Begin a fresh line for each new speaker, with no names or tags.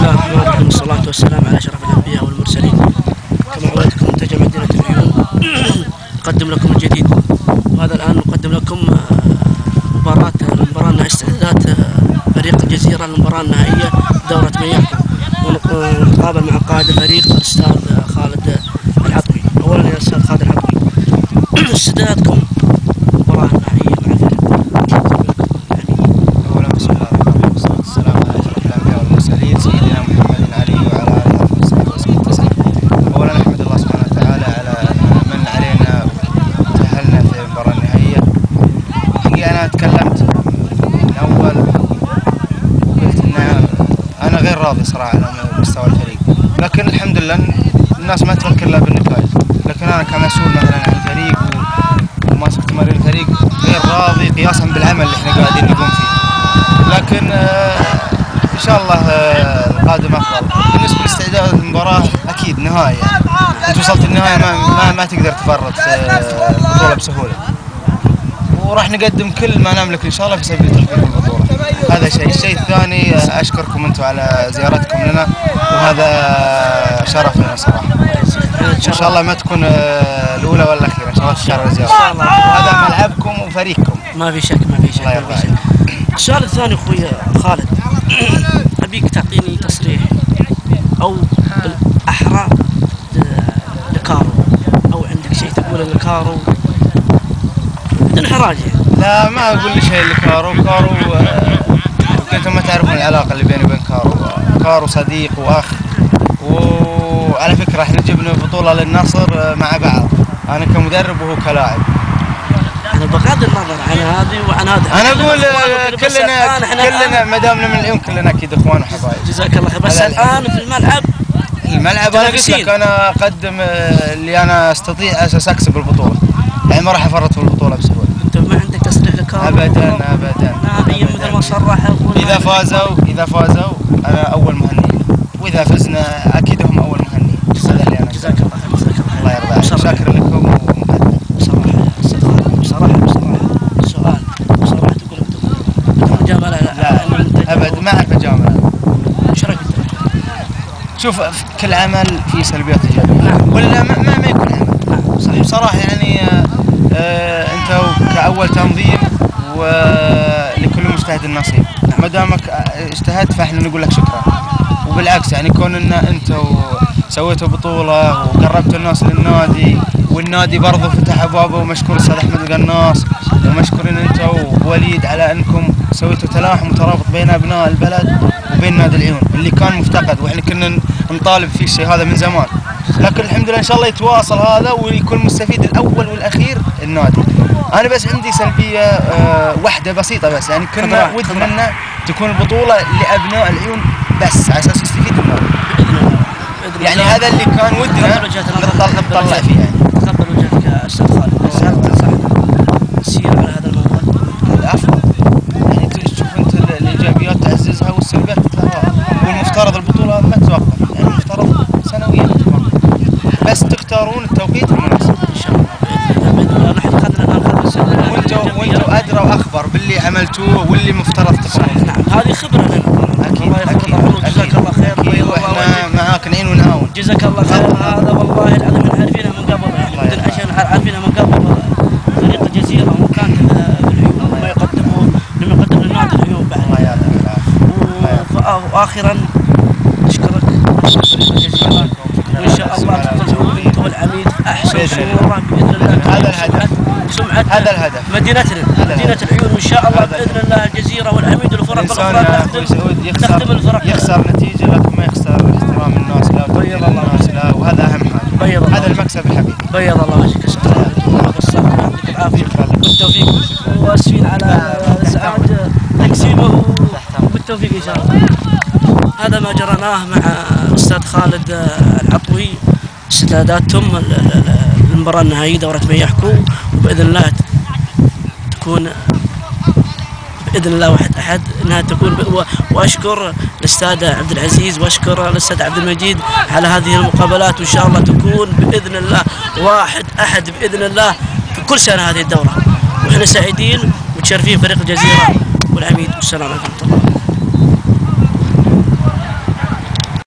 الله الرحمن الرحيم، والصلاة والسلام على أشرف الأنبياء والمرسلين. كما عودتكم منتجع مدينة العيون نقدم لكم الجديد، وهذا الآن نقدم لكم مباراة استعدادات فريق الجزيرة للمباراة النهائية دورة من يحكم، ونتقابل مع قائد الفريق الأستاذ خالد العطوي. أولا يا أستاذ خالد العطوي، استعداداتكم للمباراة النهائية مع الفريق.
أولا بسم الله الرحمن الرحيم، والصلاة والسلام على أشرف الأنبياء والمرسلين سيدنا محمد عليه وعلى آله وصحبه وسلم تسليما. أولا نحمد الله سبحانه وتعالى على من علينا وتأهلنا في المباراة النهائية. حقيقة أنا تكلمت من أول وقلت إن أنا غير راضي صراحة على مستوى الفريق، لكن الحمد لله الناس ما تفكر إلا بالنتائج، لكن أنا كمسؤول مثلا عن الفريق وماسك تمارين الفريق غير راضي قياسا بالعمل اللي احنا قاعدين نقوم فيه، لكن ان شاء الله القادم افضل. بالنسبه لاستعداد المباراه اكيد نهائي، يعني انت وصلت النهايه ما تقدر تفرط في البطوله بسهوله، وراح نقدم كل ما نملك ان شاء الله في سبيل تحقيق البطوله. هذا شيء. الشيء الثاني اشكركم انتم على زيارتكم لنا، وهذا شرف لنا صراحه. ان شاء الله ما تكون الاولى ولا الاخيره، ان شاء الله تكرر الزياره. هذا ملعبكم وفريقكم.
ما في شك. السؤال الثاني اخوي خالد، ابيك تعطيني تصريح او بالاحرى لكارو، او عندك شيء تقوله لكارو بدون حراج.
لا ما اقول شيء لكارو. انتم ما تعرفون العلاقه اللي بيني وبين كارو صديق واخ، وعلى فكره احنا جبنا بطوله للنصر مع بعض، انا كمدرب وهو كلاعب.
أنا بغض النظر عن هذه وعن هذا،
أنا أقول كلنا ما دامنا من اليوم كلنا أكيد إخوان وحبايب.
جزاك الله خير. بس الآن في الملعب
أنا قلت لك أنا أقدم اللي أنا أستطيع أساس أكسب البطولة، يعني ما راح أفرط في البطولة بسهولة.
أنت ما عندك تصريح لكارو؟
أبدا.
نهائيا مثل ما صرح.
إذا فازوا أنا أول مهني، وإذا فزنا أكيد هم أول مهني. هذا اللي أنا.
جزاك الله خير.
الله يرضى عليك. شاكر لكم. ابد ما اعرف اجامل.
ايش رايك انت؟
شوف كل عمل فيه سلبيات ايجابيه، ولا ما يكون عمل. صحيح بصراحه يعني انت كاول تنظيم ولكل مجتهد نصيب، ما دامك اجتهدت فاحنا نقول لك شكرا. وبالعكس يعني كون ان انت سويتوا بطوله وقربتوا الناس للنادي، والنادي برضه فتح ابوابه، ومشكور الاستاذ احمد القناص، ومشكورين انت ووليد على انكم سويتوا تلاحم وترابط بين ابناء البلد وبين نادي العيون اللي كان مفتقد، واحنا كنا نطالب فيه الشيء هذا من زمان. لكن الحمد لله ان شاء الله يتواصل هذا ويكون مستفيد الاول والاخير النادي. انا بس عندي سلبيه واحده بسيطه بس، يعني كنا ودنا تكون البطوله لابناء العيون بس على اساس يستفيد النادي. يعني هذا اللي كان ودنا نطلع فيه. يعني
تقبل وجهتك يا استاذ خالد، بس هل تنصحنا نسير على هذا الموضوع؟
الافضل يعني تشوف انت الايجابيات تعززها والسلبيات تتلافاها، والمفترض البطوله ما تتوقف، يعني المفترض سنويا تتوقف، بس تختارون التوقيت المناسب
ان شاء الله باذن الله. نحن اخذنا الان
وانتم ادرى واخبر باللي عملتوه واللي مفترض تفعلوه.
نعم هذه خبره لنا.
اكيد.
جزاك الله خير.
واحنا معاك نعين ونعاون.
جزاك الله خير. هذا والله العظيم احنا عارفينها من قبل، يعني عشان عارفينها من قبل فريق الجزيره وكان بالعيون لما يقدم للنادي العيون بعد.
الله يعطيك العافيه.
واخيرا نشكرك فريق الجزيره، وان شاء الله تكونوا انت والعميد احسن صوره باذن الله.
هذا الهدف.
سمعه
هذا الهدف.
مدينتنا مدينه العيون، وان شاء الله باذن الله الجزيره والعميد والفرق الاخرى تخدم الفرق.
يخسر نتيجه لكن ما يخسر احترام الناس له وتقدير الناس له، وهذا اهم حاجه. هذا المكسب الحقيقي.
بيض الله وجهك يا استاذ خالد، الله يقصرك ويعطيك العافيه والتوفيق، واسفين على ازعاج تقسيمه، بالتوفيق ان شاء الله. هذا ما جرناه مع الاستاذ خالد العطوي، استعداداتهم للمباراه النهائيه دوره من يحكوا، وباذن الله تكون باذن الله 1-1 انها تكون. واشكر الاستاذ عبد العزيز واشكر الاستاذ عبد المجيد على هذه المقابلات، وان شاء الله تكون باذن الله 1-1 باذن الله في كل سنه هذه الدوره، واحنا سعيدين متشرفين فريق الجزيره والعميد. والسلام عليكم ورحمه الله.